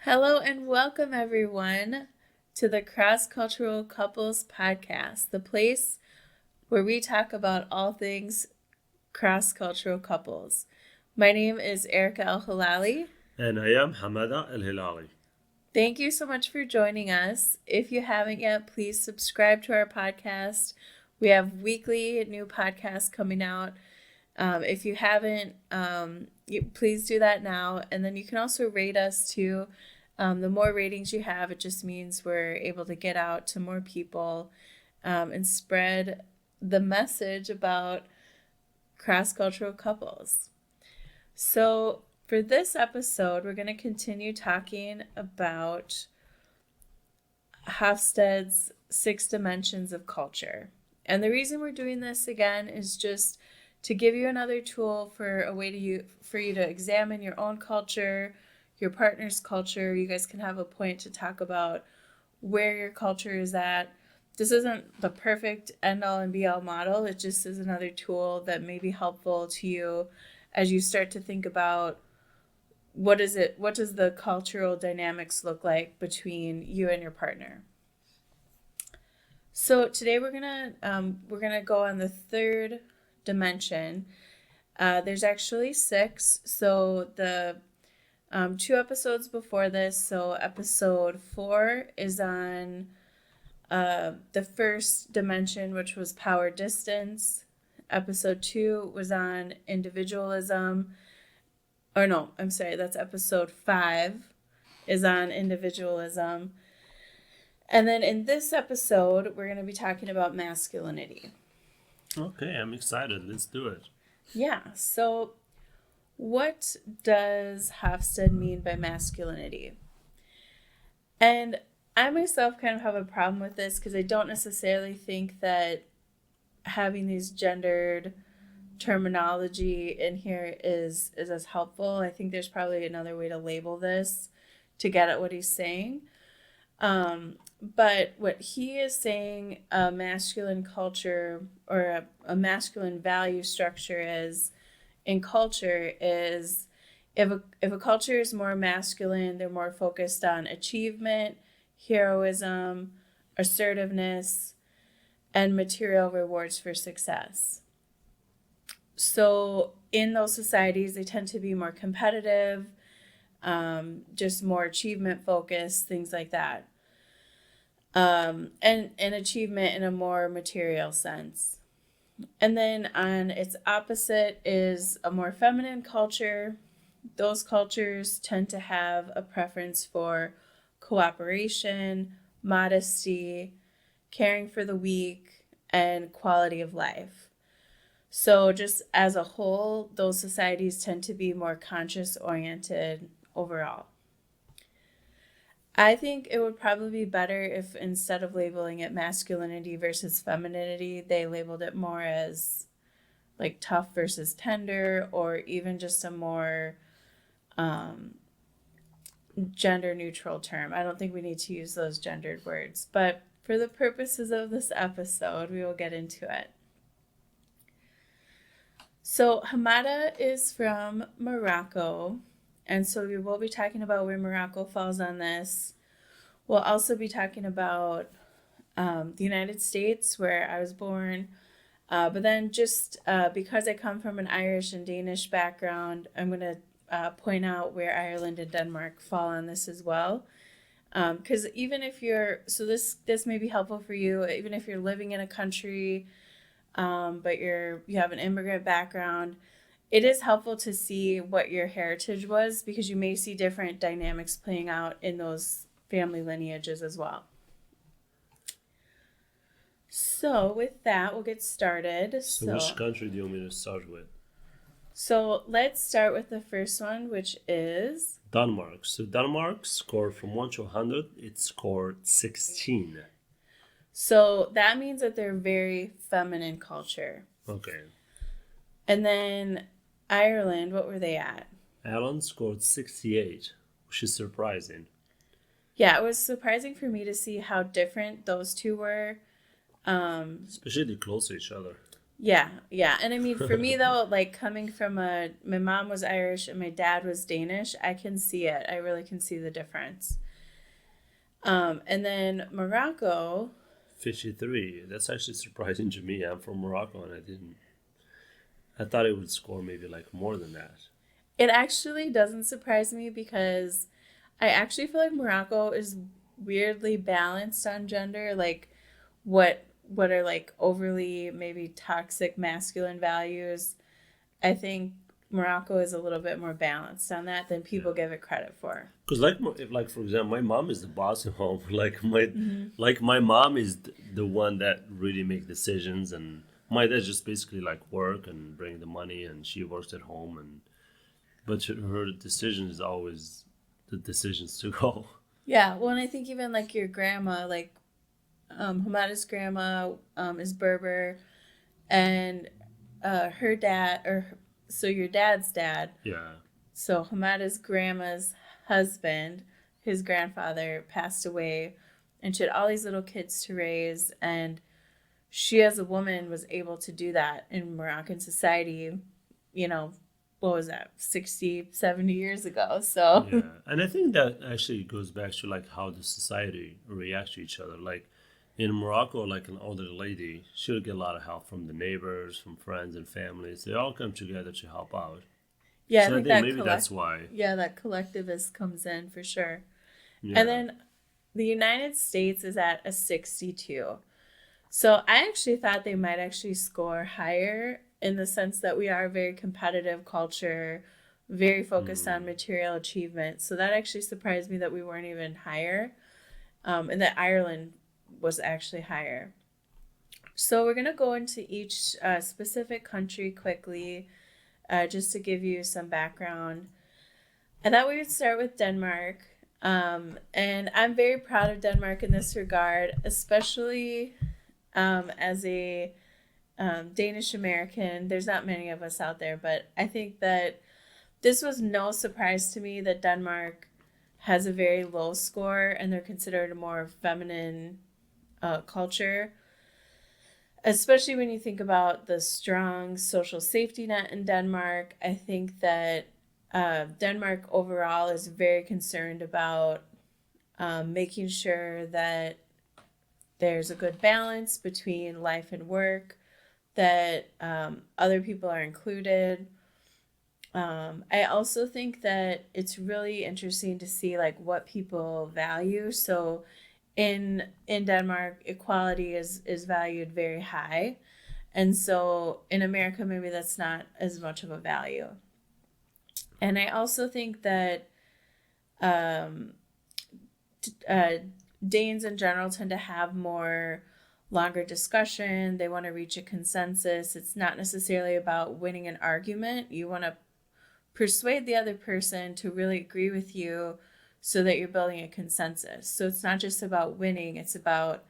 Hello and welcome everyone to the Cross-Cultural Couples Podcast, the place where we talk about all things cross-cultural couples. My name is Erica El-Hilali. And I am Hamada El-Hilali. Thank you so much for joining us. If you haven't yet, please subscribe to our podcast. We have weekly new podcasts coming out. If you haven't, please do that now. And then you can also rate us too. The more ratings you have, it just means we're able to get out to more people and spread the message about cross-cultural couples. So for this episode, we're going to continue talking about Hofstede's 6 dimensions of culture. And the reason we're doing this again is just to give you another tool for a way for you to examine your own culture, your partner's culture. You guys can have a point to talk about where your culture is at. This isn't the perfect end-all and be-all model. It just is another tool that may be helpful to you as you start to think about what does the cultural dynamics look like between you and your partner. So today we're gonna go on the 3rd dimension. There's actually 6. So the 2 episodes before this, so episode 4 is on the 1st dimension, which was power distance. Episode 2 was on individualism. Or no, I'm sorry, that's episode 5 is on individualism. And then in this episode, we're going to be talking about masculinity. Okay, I'm excited. Let's do it. Yeah, so what does Hofstede mean by masculinity? And I myself kind of have a problem with this because I don't necessarily think that having these gendered terminology in here is as helpful. I think there's probably another way to label this to get at what he's saying. But what he is saying a masculine culture or a masculine value structure is in culture is if a culture is more masculine, they're more focused on achievement, heroism, assertiveness, and material rewards for success. So in those societies, they tend to be more competitive, just more achievement focused, things like that. And achievement in a more material sense. And then on its opposite is a more feminine culture. Those cultures tend to have a preference for cooperation, modesty, caring for the weak, and quality of life. So just as a whole, those societies tend to be more conscious-oriented overall. I think it would probably be better if instead of labeling it masculinity versus femininity, they labeled it more as like tough versus tender, or even just a more gender neutral term. I don't think we need to use those gendered words, but for the purposes of this episode, we will get into it. So Hamada is from Morocco, and so we will be talking about where Morocco falls on this. We'll also be talking about the United States, where I was born. But then just because I come from an Irish and Danish background, I'm going to point out where Ireland and Denmark fall on this as well. Because even if this may be helpful for you, even if you're living in a country, but you have an immigrant background, it is helpful to see what your heritage was, because you may see different dynamics playing out in those family lineages as well. So with that, we'll get started. So which country do you want me to start with? So let's start with the first one, which is Denmark. So Denmark scored from 1 to 100. It scored 16. So that means that they're very feminine culture. Okay. And then Ireland, what were they at? Ireland scored 68, which is surprising. Yeah, it was surprising for me to see how different those two were. Especially close to each other. Yeah, yeah. And I mean, for me though, like coming from my mom was Irish and my dad was Danish, I can see it. I really can see the difference. And then Morocco, 53. That's actually surprising to me. I'm from Morocco and I didn't. I thought it would score maybe like more than that. it actually doesn't surprise me because I actually feel like Morocco is weirdly balanced on gender. Like what are like overly maybe toxic masculine values. I think Morocco is a little bit more balanced on that than people Yeah. give it credit for. Because if like for example, my mom is the boss at home. Hmm. Like my mom is the one that really make decisions, and my dad just basically like work and bring the money, and she works at home, and but her decision is always the decisions to go. Yeah, well, and I think even like your grandma, like Hamada's grandma is Berber, and her dad, so your dad's dad, Yeah. so Hamada's grandma's husband, his grandfather passed away, and she had all these little kids to raise, and she as a woman was able to do that in Moroccan society, you know, what was that, 60, 70 years ago. So, Yeah, and I think that actually goes back to like how the society reacts to each other. Like in Morocco, like an older lady, she'll get a lot of help from the neighbors, from friends and families. They all come together to help out. yeah, I So I think think maybe that's why. that collectivist comes in for sure. And Yeah. then the United States is at a 62. So I actually thought they might actually score higher in the sense that we are a very competitive culture, very focused on Mm. material achievement. So that actually surprised me that we weren't even higher, and that Ireland was actually higher. So we're going to go into each specific country quickly, just to give you some background. I thought we would start with Denmark. And I'm very proud of Denmark in this regard, especially as a Danish American. There's not many of us out there, but I think that this was no surprise to me that Denmark has a very low score and they're considered a more feminine culture, especially when you think about the strong social safety net in Denmark. I think that Denmark overall is very concerned about making sure that there's a good balance between life and work, that other people are included. I also think that it's really interesting to see like what people value. So in Denmark, equality is valued very high, and so in America, maybe that's not as much of a value. And I also think that um, uh, Danes in general tend to have more longer discussion. They want to reach a consensus. It's not necessarily about winning an argument. You want to persuade the other person to really agree with you so that you're building a consensus. So it's not just about winning, it's about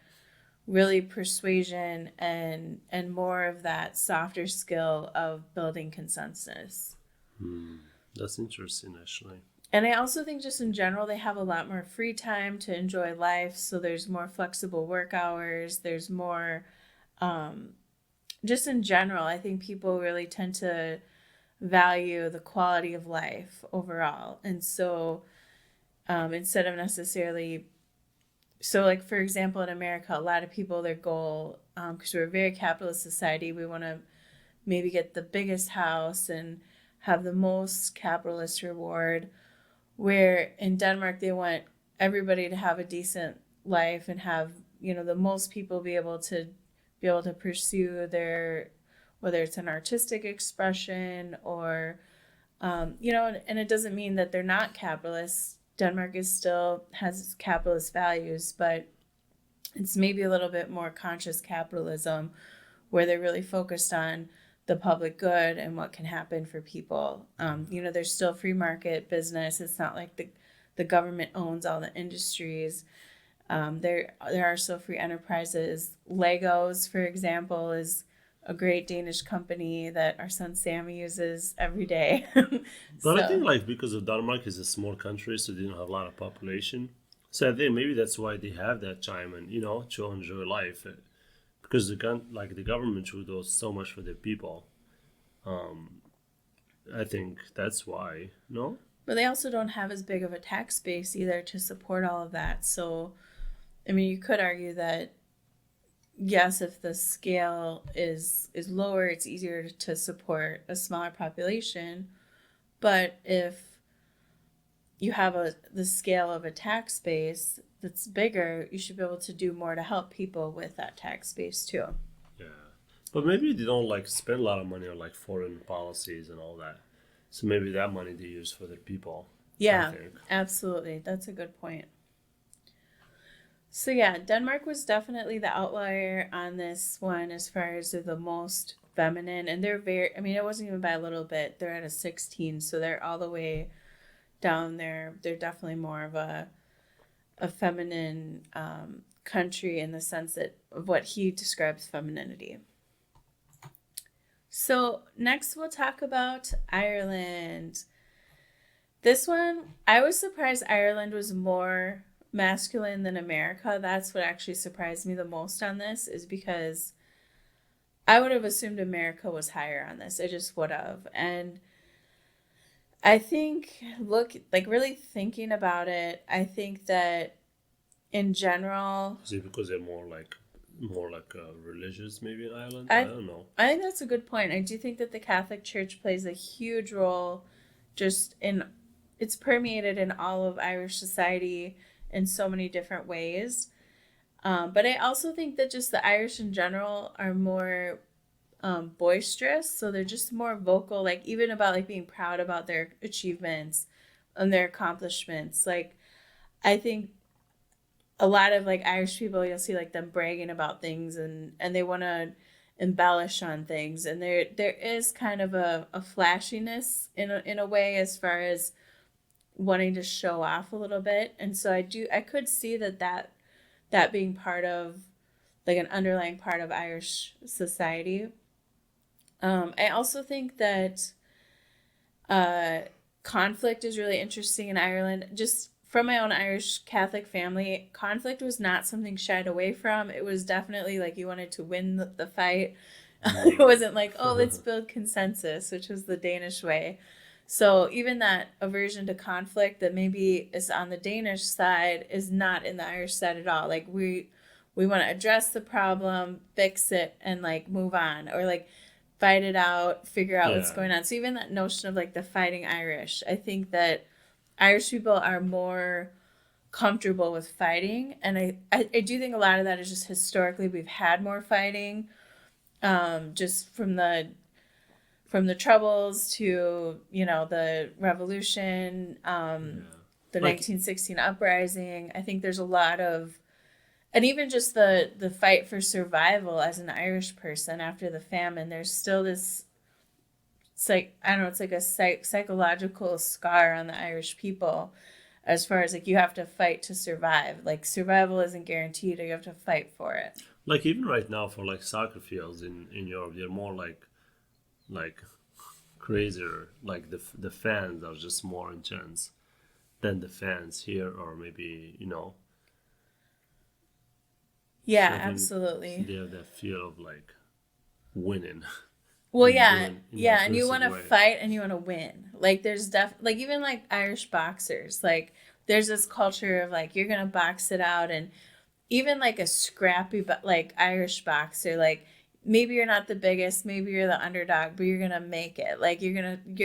really persuasion and more of that softer skill of building consensus. Hmm. That's interesting, actually. And I also think just in general they have a lot more free time to enjoy life, so there's more flexible work hours, there's more um just in general, I think people really tend to value the quality of life overall. And so instead of necessarily, so like for example, in America, a lot of people, their goal, because we're a very capitalist society, we want to maybe get the biggest house and have the most capitalist reward. Where in Denmark, they want everybody to have a decent life and have, you know, the most people be able to pursue their, whether it's an artistic expression or you know, and it doesn't mean that they're not capitalists. Denmark is still has capitalist values, but it's maybe a little bit more conscious capitalism where they're really focused on the public good and what can happen for people. You know, there's still free market business. It's not like the government owns all the industries. There are still free enterprises. Legos, for example, is a great Danish company that our son Sammy uses every day. But I So think like because of Denmark is a small country, so they don't have a lot of population. So I think maybe that's why they have that time and to enjoy life. because the government should do so much for the people. I think that's why. No. But they also don't have as big of a tax base either to support all of that. So, I mean, you could argue that yes, if the scale is lower, it's easier to support a smaller population. But if you have the scale of a tax base that's bigger, you should be able to do more to help people with that tax base too. Yeah, but maybe they don't like spend a lot of money on like foreign policies and all that. So maybe that money they use for their people. Yeah, I think. absolutely. That's a good point. So yeah, Denmark was definitely the outlier on this one as far as they're the most feminine, and they're very. I mean, it wasn't even by a little bit. They're at a 16, so they're all the way down there. They're definitely more of a feminine country in the sense that of what he describes femininity. So next we'll talk about Ireland. This one, I was surprised Ireland was more masculine than America. That's what actually surprised me the most on this, is because I would have assumed America was higher on this. I just would have. And I think, really thinking about it, I think that in general, Is it because they're more like religious maybe in Ireland? I don't know. I think that's a good point. I do think that the Catholic Church plays a huge role just in, it's permeated in all of Irish society in so many different ways. But I also think that just the Irish in general are more boisterous. So they're just more vocal, like even about like being proud about their achievements and their accomplishments. Like I think a lot of like Irish people, you'll see like them bragging about things and they want to embellish on things. And there is kind of a flashiness in a way as far as wanting to show off a little bit. And so I could see that being part of like an underlying part of Irish society. I also think that conflict is really interesting in Ireland. Just from my own Irish Catholic family, conflict was not something shied away from. It was definitely like you wanted to win the fight. It wasn't like, oh, let's build consensus, which was the Danish way. So even that aversion to conflict that maybe is on the Danish side is not in the Irish side at all. Like we want to address the problem, fix it, and like move on, or like fight it out, figure out what's going on. So even that notion of like the fighting Irish, I think that Irish people are more comfortable with fighting. And I do think a lot of that is just historically we've had more fighting, just from the Troubles to, the Revolution, the 1916 uprising. I think there's a lot of, and even just the fight for survival as an Irish person after the famine, there's still this, I don't know, it's like a psychological scar on the Irish people as far as like you have to fight to survive. Like survival isn't guaranteed, or you have to fight for it. Like even right now for like soccer fields in Europe, they're more like crazier. Like the fans are just more intense than the fans here, or maybe Yeah, so absolutely. they have that feel of like winning. Well, yeah, and you want to way. fight and you want to win. Like there's like even like Irish boxers, like there's this culture of like you're gonna box it out, and even like a scrappy but like Irish boxer, like maybe you're not the biggest, maybe you're the underdog, but you're gonna make it. Like you're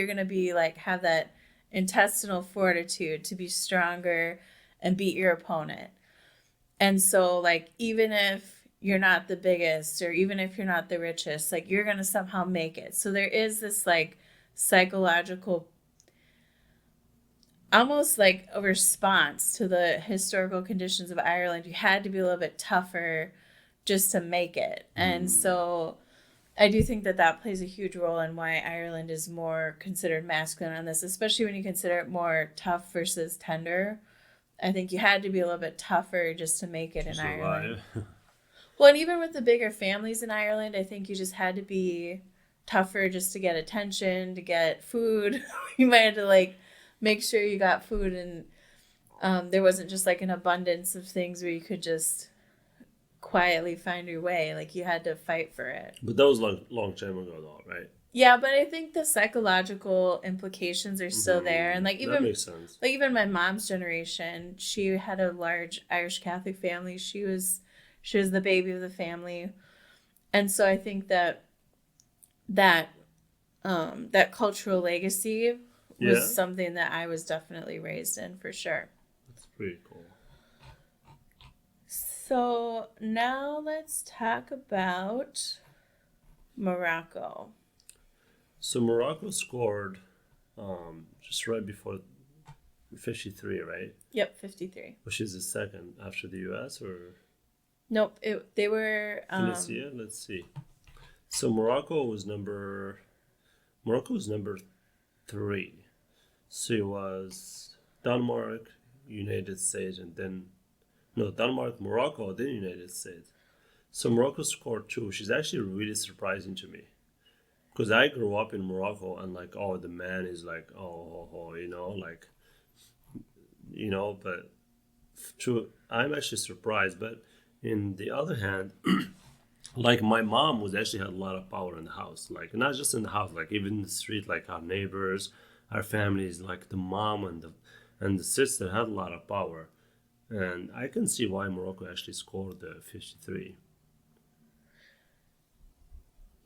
gonna be like have that intestinal fortitude to be stronger and beat your opponent. And so like even if you're not the biggest, or even if you're not the richest, like you're gonna somehow make it. So there is this like psychological, almost like a response to the historical conditions of Ireland. You had to be a little bit tougher just to make it. And so I do think that plays a huge role in why Ireland is more considered masculine on this, especially when you consider it more tough versus tender. I think you had to be a little bit tougher just to make it in Ireland. Well, and even with the bigger families in Ireland, I think you just had to be tougher just to get attention, to get food. You might have to like make sure you got food, and there wasn't just like an abundance of things where you could just quietly find your way. Like you had to fight for it. But that was long time ago, though, right? Yeah, but I think the psychological implications are still there. And That makes sense. like even my mom's generation, she had a large Irish Catholic family. She was the baby of the family. And so I think that that cultural legacy was Yeah, something that I was definitely raised in for sure. that's pretty cool. So now let's talk about Morocco. So Morocco scored just right before 53, right? Yep, 53. Which is the second after the US or Nope, they were Tunisia? Let's see. So Morocco was number 3. So it was Denmark, United States, and then no, Denmark, Morocco, then United States. So Morocco scored 2, which is actually really surprising to me. Because I grew up in Morocco and like, oh, the man is like, like, but true, I'm actually surprised. But in the other hand, like my mom was actually had a lot of power in the house, like not just in the house, like even in the street, like our neighbors, our families, like the mom and the sister had a lot of power. And I can see why Morocco actually scored the 53.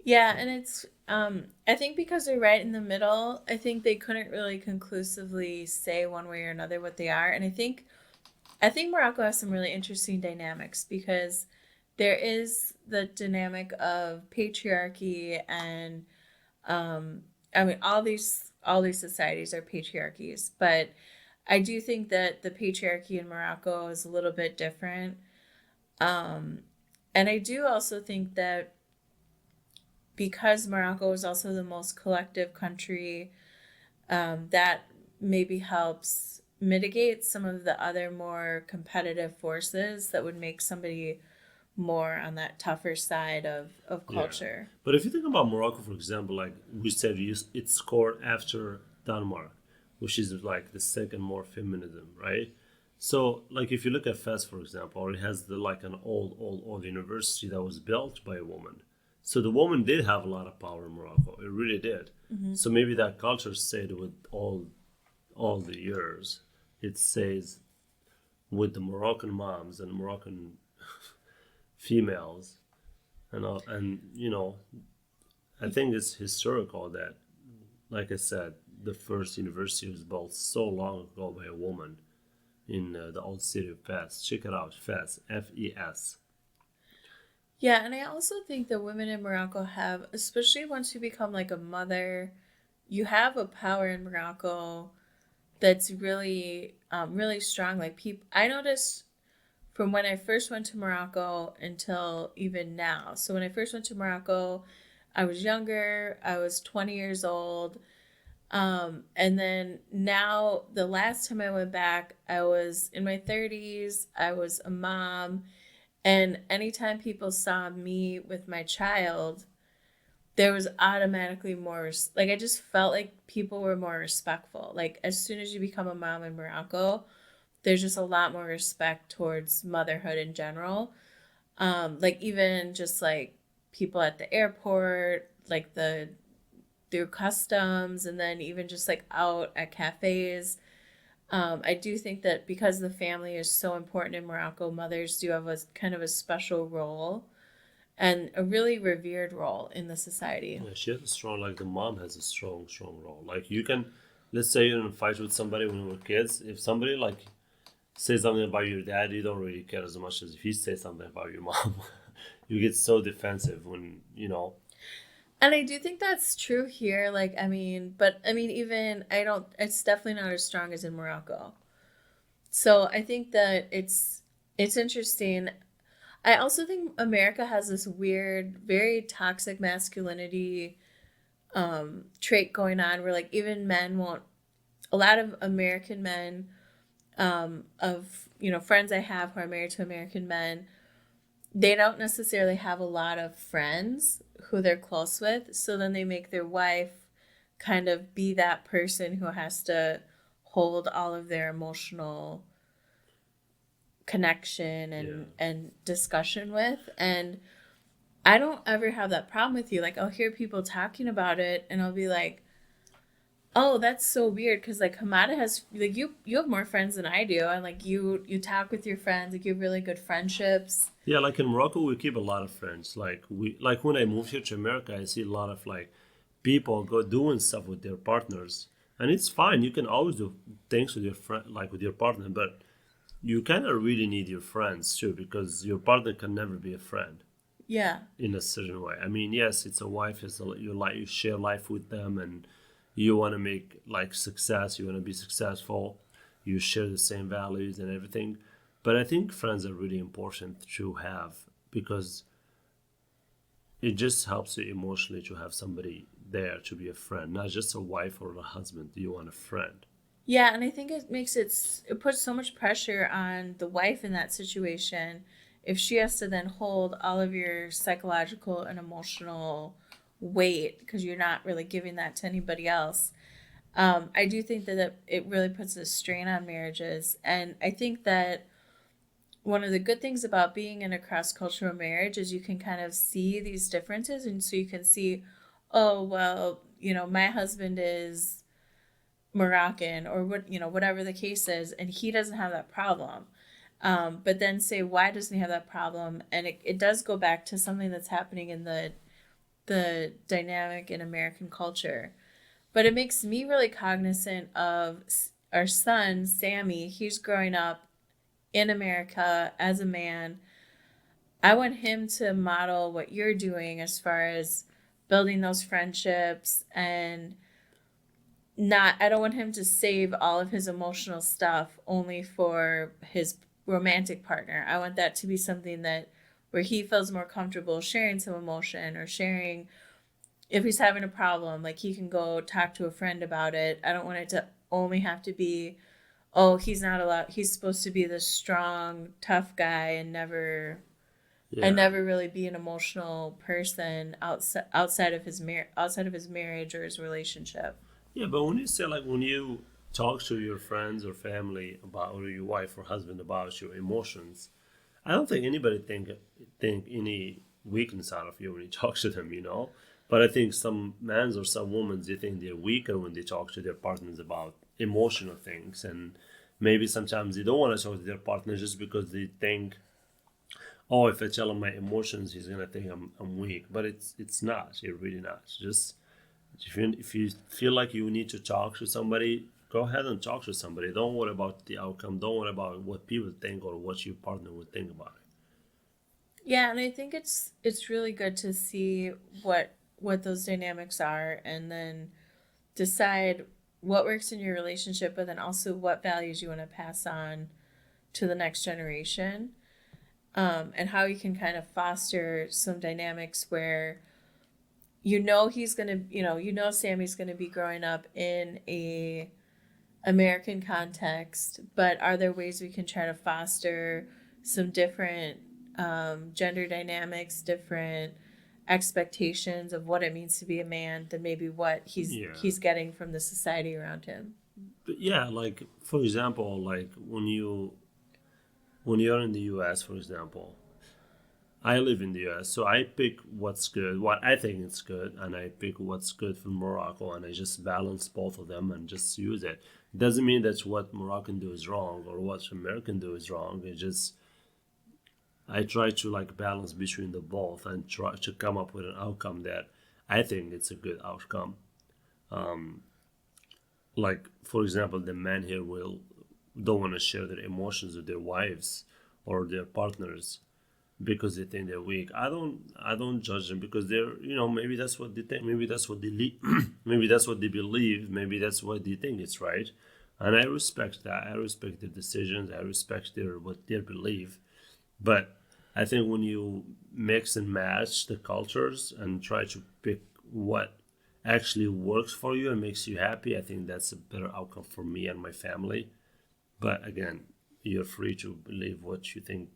yeah, and it's I think because they're right in the middle, I think they couldn't really conclusively say one way or another what they are. And I think Morocco has some really interesting dynamics because there is the dynamic of patriarchy and I mean all these societies are patriarchies, but I do think that the patriarchy in Morocco is a little bit different. Um, and I do also think that because Morocco is also the most collective country, that maybe helps mitigate some of the other more competitive forces that would make somebody more on that tougher side of Yeah. culture. But if you think about Morocco, for example, like we said, it scored after Denmark, which is like the second more feminism, right? So, like if you look at Fes, for example, it has like an old university that was built by a woman. So the woman did have a lot of power in Morocco. It really did. Mm-hmm. So maybe that culture stayed with all the years. It stays with the Moroccan moms and Moroccan females, and I think it's historical that, like I said, the first university was built so long ago by a woman in the old city of Fes. Check it out, Fes, Fes. Yeah, and I also think that women in Morocco have, especially once you become like a mother, you have a power in Morocco that's really, really strong. Like people, I noticed from when I first went to Morocco until even now. So when I first went to Morocco, I was younger. I was 20 years old. And then now, the last time I went back, I was in my 30s. I was a mom. And anytime people saw me with my child, there was automatically more, like, I just felt like people were more respectful. Like, as soon as you become a mom in Morocco, there's just a lot more respect towards motherhood in general. Like, even just like people at the airport, like through customs, and then even just like out at cafes. I do think that because the family is so important in Morocco, mothers do have a kind of a special role and a really revered role in the society. Yeah, she has a strong, like the mom has a strong role. Like you can, let's say you're in a fight with somebody when we were kids. If somebody like says something about your dad, you don't really care as much as if he says something about your mom. You get so defensive when. And I do think that's true here. Like, I mean, but I mean, even I don't, it's definitely not as strong as in Morocco. So I think that it's interesting. I also think America has this weird, very toxic masculinity trait going on where like even men won't, a lot of American men, of, friends I have who are married to American men, they don't necessarily have a lot of friends who they're close with. So then they make their wife kind of be that person who has to hold all of their emotional connection Yeah. and discussion with. And I don't ever have that problem with you. Like I'll hear people talking about it and I'll be like, oh, that's so weird because like Hamada has like you have more friends than I do, and like you talk with your friends, like you have really good friendships. Yeah, like in Morocco, we keep a lot of friends. Like when I moved here to America, I see a lot of like people go doing stuff with their partners, and it's fine. You can always do things with your friend, like with your partner, but you kind of really need your friends too, because your partner can never be a friend Yeah. in a certain way. I mean, yes, it's a wife. You like you share life with them, and you want to make like success. You want to be successful. You share the same values and everything. But I think friends are really important to have because it just helps you emotionally to have somebody there to be a friend, not just a wife or a husband. You want a friend. Yeah, and I think it puts so much pressure on the wife in that situation if she has to then hold all of your psychological and emotional weight because you're not really giving that to anybody else. I do think that it really puts a strain on marriages, and I think that one of the good things about being in a cross cultural marriage is you can kind of see these differences, and so you can see, oh well, my husband is Moroccan or whatever the case is, and he doesn't have that problem. But then say why doesn't he have that problem? And it does go back to something that's happening in the dynamic in American culture. But it makes me really cognizant of our son Sammy. He's growing up in America as a man. I want him to model what you're doing as far as building those friendships and not I don't want him to save all of his emotional stuff only for his romantic partner. I want that to be something that where he feels more comfortable sharing some emotion or sharing if he's having a problem, like he can go talk to a friend about it. I don't want it to only have to be, oh, he's not allowed he's supposed to be this strong, tough guy and Yeah. never really be an emotional person outside of his marriage or his relationship. Yeah, but when you say like when you talk to your friends or family about or your wife or husband about your emotions, I don't think anybody think any weakness out of you when you talk to them, you know. But I think some men or some women they think they're weaker when they talk to their partners about emotional things, and maybe sometimes they don't want to talk to their partner just because they think, oh, if I tell him my emotions, he's gonna think I'm weak. But it's not. You're really not. Just if you feel like you need to talk to somebody, go ahead and talk to somebody. Don't worry about the outcome. Don't worry about what people think or what your partner would think about it. Yeah, and I think it's really good to see what those dynamics are and then decide what works in your relationship, but then also what values you want to pass on to the next generation, and how you can kind of foster some dynamics where he's gonna Sammy's gonna be growing up in a American context, but are there ways we can try to foster some different gender dynamics, different expectations of what it means to be a man than maybe what Yeah. he's getting from the society around him? But yeah, like for example, like when you're in the U.S., for example, I live in the U.S., so I pick what's good, what I think is good, and I pick what's good from Morocco, and I just balance both of them and just use it. It doesn't mean that what Moroccan do is wrong or what American do is wrong. It just I try to like balance between the both and try to come up with an outcome that I think it's a good outcome. Um, like for example, the men here will don't want to share their emotions with their wives or their partners because they think they're weak. I don't judge them because they're maybe that's what they think, maybe that's what they maybe that's what they believe, maybe that's what they think it's right, and I respect that. I respect their decisions. I respect their what they believe. But I think when you mix and match the cultures and try to pick what actually works for you and makes you happy, I think that's a better outcome for me and my family. But again, you're free to believe what you think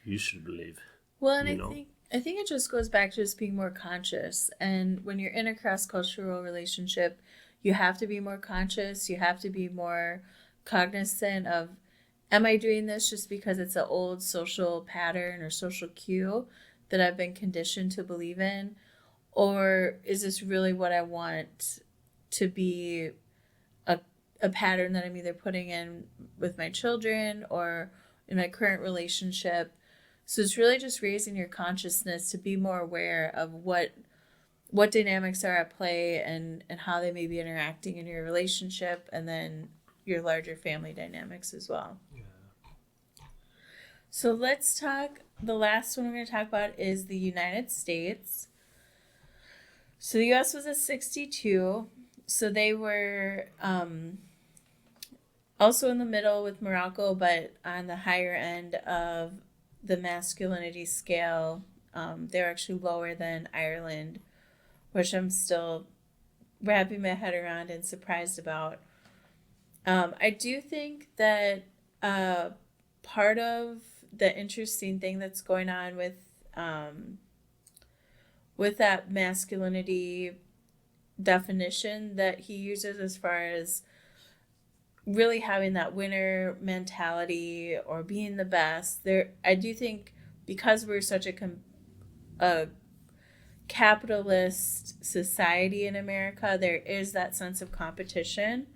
you should believe, Well, and you know? I think it just goes back to just being more conscious. And when you're in a cross cultural relationship, you have to be more conscious. You have to be more cognizant of am I doing this just because it's an old social pattern or social cue that I've been conditioned to believe in? Or is this really what I want to be a, a pattern that I'm either putting in with my children or in my current relationship? So it's really just raising your consciousness to be more aware of what dynamics are at play and how they may be interacting in your relationship and then your larger family dynamics as well. Yeah. So let's talk. The last one we're going to talk about is the United States. So the US was at 62. So they were also in the middle with Morocco, but on the higher end of the masculinity scale. They're actually lower than Ireland, which I'm still wrapping my head around and surprised about. I do think that part of the interesting thing that's going on with that masculinity definition that he uses as far as really having that winner mentality or being the best there, I do think because we're such a capitalist society in America, there is that sense of competition.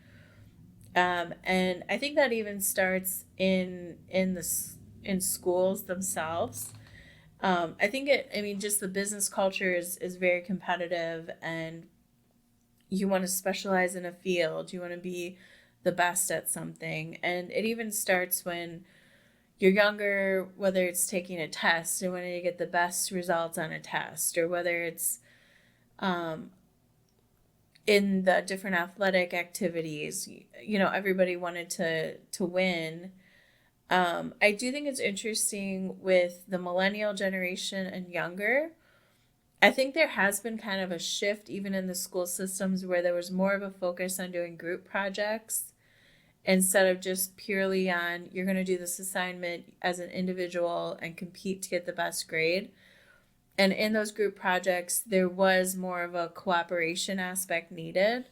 And I think that even starts in schools themselves. I think I mean, just the business culture is very competitive, and you want to specialize in a field. You want to be the best at something. And it even starts when you're younger, whether it's taking a test and wanting to get the best results on a test, or whether it's um, in the different athletic activities. You know, everybody wanted to win. I do think it's interesting with the millennial generation and younger. I think there has been kind of a shift even in the school systems where there was more of a focus on doing group projects instead of just purely on you're going to do this assignment as an individual and compete to get the best grade. And in those group projects, there was more of a cooperation aspect needed.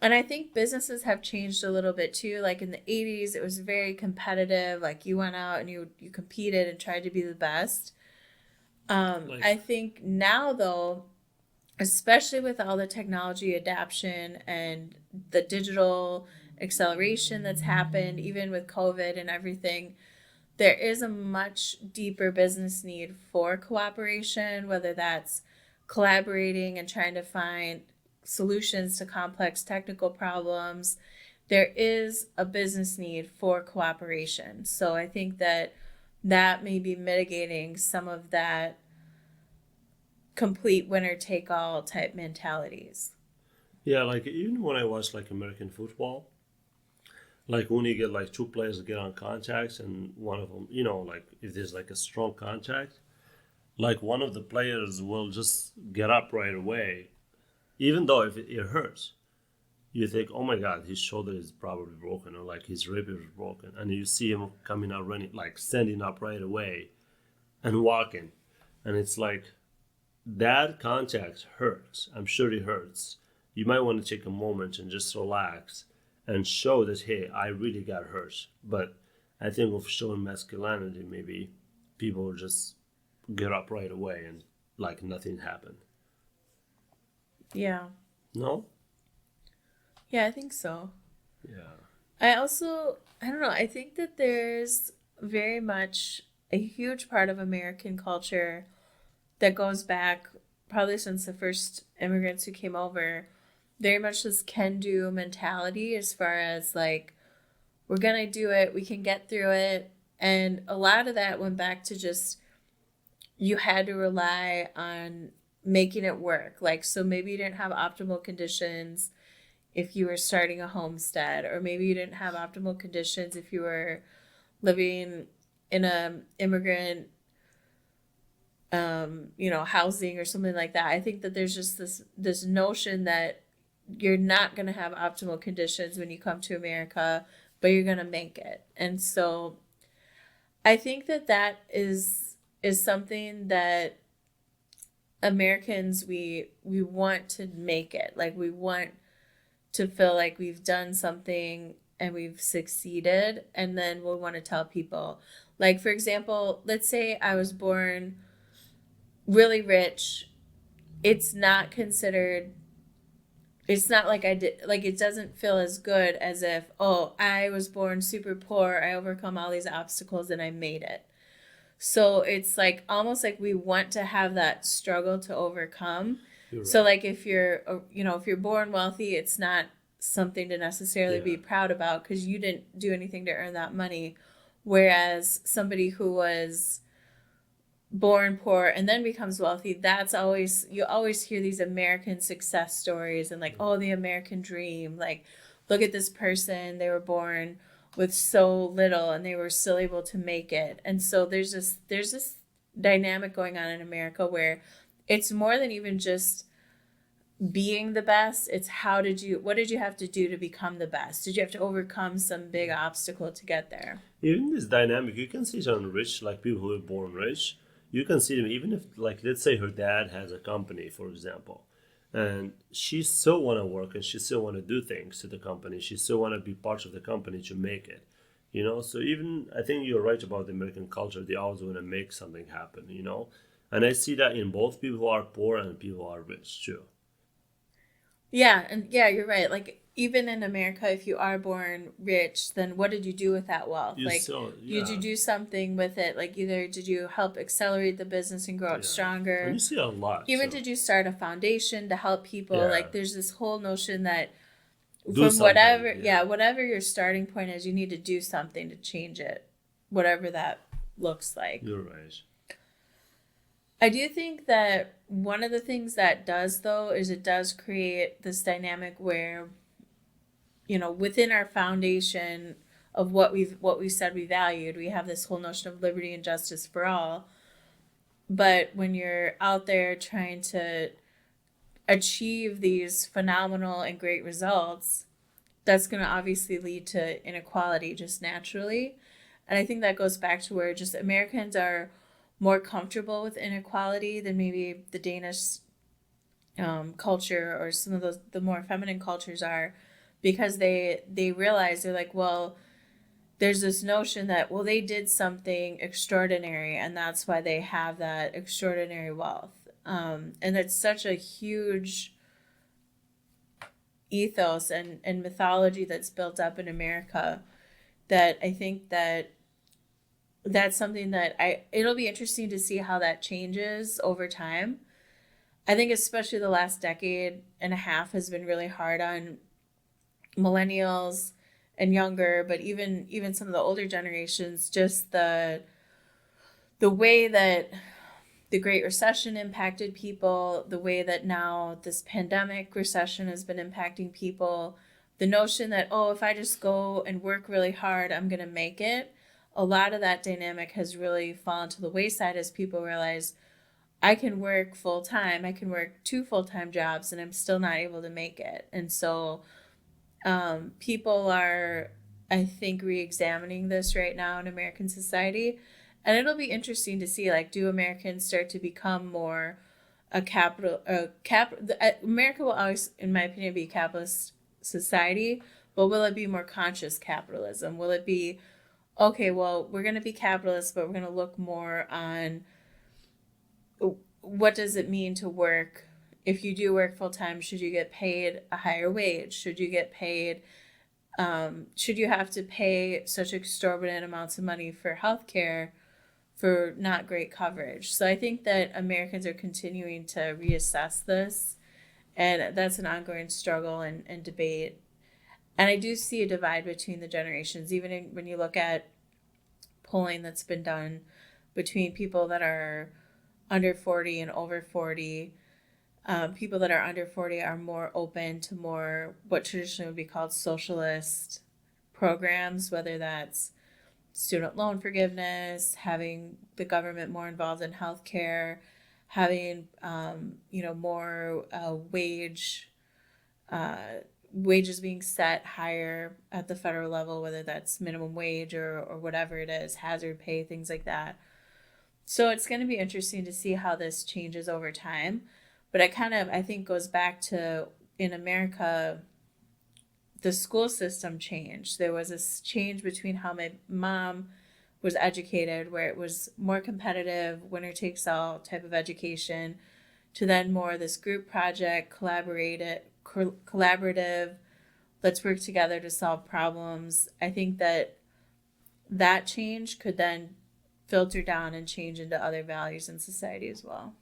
And I think businesses have changed a little bit too. Like in the 80s, it was very competitive. Like you went out and you competed and tried to be the best. Like, I think now, though, especially with all the technology adaptation and the digital acceleration that's happened, even with COVID and everything, there is a much deeper business need for cooperation, whether that's collaborating and trying to find solutions to complex technical problems. There is a business need for cooperation. So I think that may be mitigating some of that complete winner take all type mentalities. yeah, like even when I watch like American football, like when you get like two players get on contacts and one of them, like if there's like a strong contact, like one of the players will just get up right away, even though if it hurts. You think, oh my God, his shoulder is probably broken or like his rib is broken. And you see him coming out running, like standing up right away and walking. And it's like, that contact hurts. I'm sure it hurts. You might want to take a moment and just relax and show that, hey, I really got hurt. But I think with showing masculinity, maybe people will just get up right away and like nothing happened. Yeah. No? Yeah, I think so. Yeah. I don't know, I think that there's very much a huge part of American culture that goes back probably since the first immigrants who came over, very much this can do mentality as far as like, we're going to do it, we can get through it. And a lot of that went back to just you had to rely on making it work. Like, so maybe you didn't have optimal conditions if you were starting a homestead, or maybe you didn't have optimal conditions if you were living in a immigrant housing or something like that. I think that there's just this notion that you're not going to have optimal conditions when you come to America, but you're going to make it. And so I think that is something that Americans, we want to make it. Like we want to feel like we've done something and we've succeeded, and then we'll want to tell people, like, for example, let's say I was born really rich. It's not considered, it's not like I did, like, it doesn't feel as good as if, oh, I was born super poor, I overcome all these obstacles and I made it. So it's like almost like we want to have that struggle to overcome. You're So right. like if you're, if you're born wealthy, it's not something to necessarily Yeah. be proud about because you didn't do anything to earn that money. Whereas somebody who was born poor and then becomes wealthy, that's always, you always hear these American success stories and like, oh, the American dream, like, look at this person, they were born with so little and they were still able to make it. And so there's this dynamic going on in America where it's more than even just being the best. It's what did you have to do to become the best? Did you have to overcome some big obstacle to get there? Even this dynamic, you can see it on rich, like people who are born rich. You can see them even if, like, let's say her dad has a company, for example, and she still want to work and she still want to do things to the company. She still want to be part of the company to make it. So even I think you're right about the American culture. They always want to make something happen. And I see that in both people who are poor and people who are rich too. Yeah, and yeah, you're right. Like even in America, if you are born rich, then what did you do with that wealth? You Like, still, did you yeah, do something with it? Like either did you help accelerate the business and grow it yeah, and you stronger? see a lot Even too. did you start a foundation to help people? Yeah, Like there's this whole notion that do from something. whatever, Yeah, yeah, whatever your starting point is, you need to do something to change it, whatever that looks like. you're right. I do think that one of the things that does though is it does create this dynamic where within our foundation of what we said we valued, we have this whole notion of liberty and justice for all. But when you're out there trying to achieve these phenomenal and great results, that's going to obviously lead to inequality just naturally. And I think that goes back to where just Americans are more comfortable with inequality than maybe the Danish culture or some of those the more feminine cultures are, because they realize they're like, well, there's this notion that, well, they did something extraordinary and that's why they have that extraordinary wealth. And it's such a huge ethos and mythology that's built up in America that I think that's something that it'll be interesting to see how that changes over time. I think especially the last decade and a half has been really hard on millennials and younger, but even some of the older generations, just the way that the Great Recession impacted people, the way that now this pandemic recession has been impacting people, the notion that, oh, if I just go and work really hard, I'm going to make it. A lot of that dynamic has really fallen to the wayside as people realize I can work full time, I can work two full time jobs, and I'm still not able to make it. And so people are, I think, re-examining this right now in American society, and it'll be interesting to see, like, do Americans start to become more America will always, in my opinion, be a capitalist society, but will it be more conscious capitalism? Will it be, okay, well, we're going to be capitalist, but we're going to look more on what does it mean to work. If you do work full time, should you get paid a higher wage? Should you get paid should you have to pay such exorbitant amounts of money for healthcare for not great coverage? So I think that Americans are continuing to reassess this, and that's an ongoing struggle and debate. And I do see a divide between the generations, even when you look at polling that's been done between people that are under 40 and over 40. People that are under 40 are more open to more what traditionally would be called socialist programs, whether that's student loan forgiveness, having the government more involved in healthcare, having more wages being set higher at the federal level, whether that's minimum wage or whatever it is, hazard pay, things like that. So it's going to be interesting to see how this changes over time. But it kind of, I think, goes back to in America, the school system changed. There was this change between how my mom was educated, where it was more competitive, winner takes all type of education, to then more this group project, collaborative, let's work together to solve problems. I think that change could then filter down and change into other values in society as well.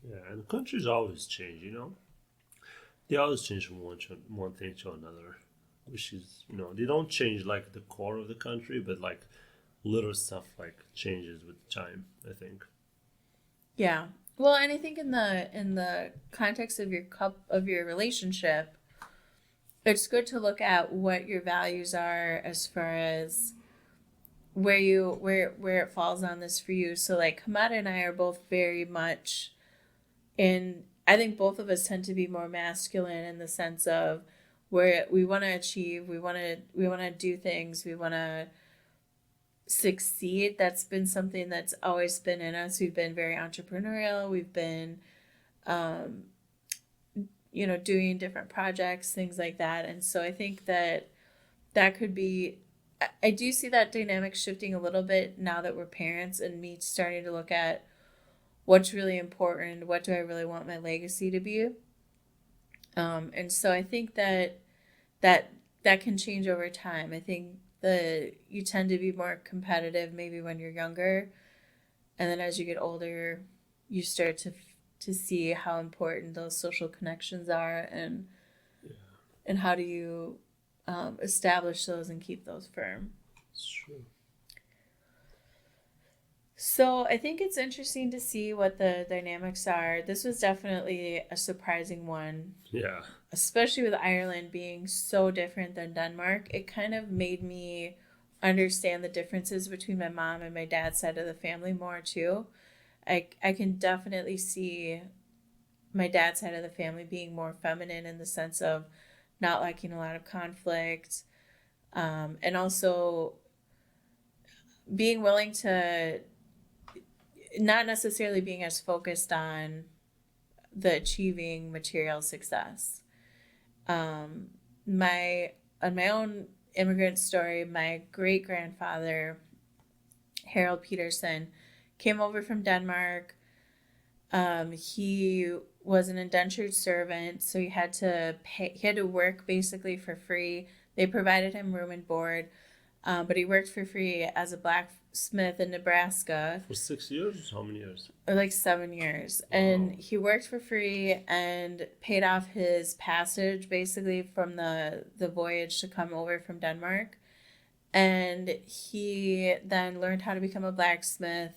Yeah, and countries always change. They always change from one thing to another, which is they don't change like the core of the country, but like little stuff like changes with time, I think. Yeah. Well, and I think in the context of your relationship, it's good to look at what your values are as far as where it falls on this for you. So like Hamada and I are both very much in, I think both of us tend to be more masculine in the sense of where we want to achieve, we want to do things, we want to succeed. That's been something that's always been in us. We've been very entrepreneurial. We've been um, doing different projects, things like that. And so I think that could be, I do see that dynamic shifting a little bit now that we're parents, and me starting to look at what's really important, what do I really want my legacy to be. And so I think that that can change over time. I think you tend to be more competitive maybe when you're younger, and then as you get older, you start to see how important those social connections are, Yeah, and how do you establish those and keep those firm. it's true. So I think it's interesting to see what the dynamics are. This was definitely a surprising one, Yeah, especially with Ireland being so different than Denmark. It kind of made me understand the differences between my mom and my dad's side of the family more too. I can definitely see my dad's side of the family being more feminine in the sense of not liking a lot of conflict, and also being willing to not necessarily being as focused on the achieving material success. Um, my on my own immigrant story, my great grandfather Harold Peterson came over from Denmark. He was an indentured servant, so he had to pay. He had to work basically for free. They provided him room and board, but he worked for free as a blacksmith in Nebraska for 6 years. How many years? or like 7 years. Wow. And he worked for free and paid off his passage basically from the voyage to come over from Denmark. And he then learned how to become a blacksmith,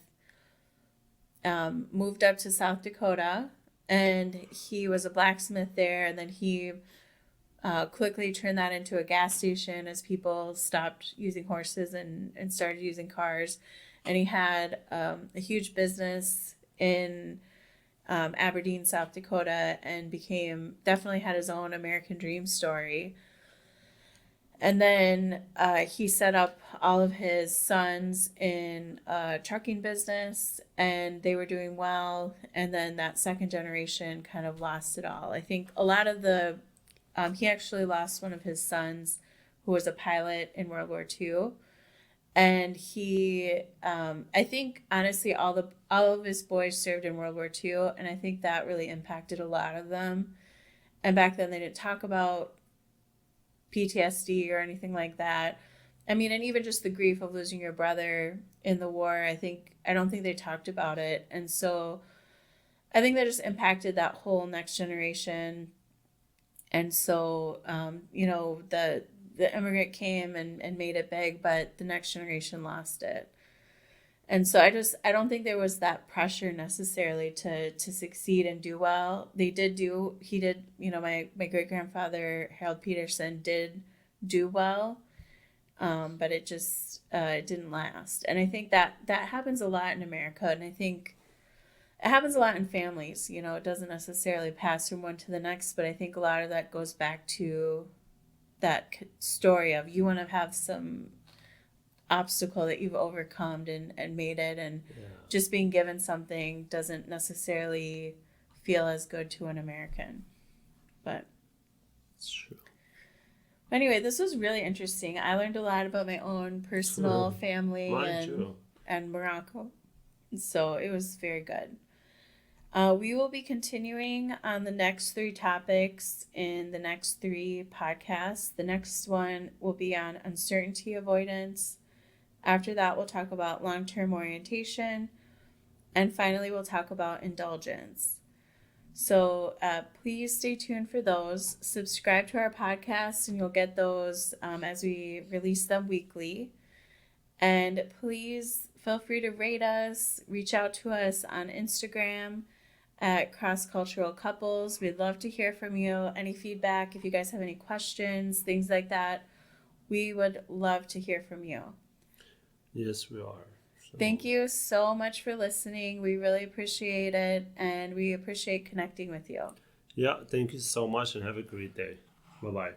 moved up to South Dakota, and he was a blacksmith there. And then he quickly turned that into a gas station as people stopped using horses and started using cars. And he had a huge business in Aberdeen, South Dakota, and definitely had his own American dream story. And then he set up all of his sons in a trucking business, and they were doing well. And then that second generation kind of lost it all. I think a lot of he actually lost one of his sons who was a pilot in World War II. And I think honestly, all of his boys served in World War II, and I think that really impacted a lot of them. And back then, they didn't talk about PTSD or anything like that. I mean, and even just the grief of losing your brother in the war, I don't think they talked about it. And so I think that just impacted that whole next generation. And so, the immigrant came and made it big, but the next generation lost it. And so I don't think there was that pressure necessarily to succeed and do well. He did, my great grandfather, Harold Peterson, did do well, but it didn't last. And I think that happens a lot in America. And I think it happens a lot in families. It doesn't necessarily pass from one to the next, but I think a lot of that goes back to that story of you want to have some obstacle that you've overcome and made it, and Yeah, just being given something doesn't necessarily feel as good to an American. But it's true. Anyway, this was really interesting. I learned a lot about my own personal family Mine too. and Morocco. So it was very good. We will be continuing on the next three topics in the next three podcasts. The next one will be on uncertainty avoidance. After that, we'll talk about long term orientation. And finally, we'll talk about indulgence. So please stay tuned for those. Subscribe to our podcast, and you'll get those as we release them weekly. And please feel free to rate us, reach out to us on Instagram at Cross Cultural Couples. We'd love to hear from you. Any feedback, if you guys have any questions, things like that, we would love to hear from you. Yes, we are. So, Thank you so much for listening. We really appreciate it, and we appreciate connecting with you. yeah, thank you so much and have a great day. Bye bye.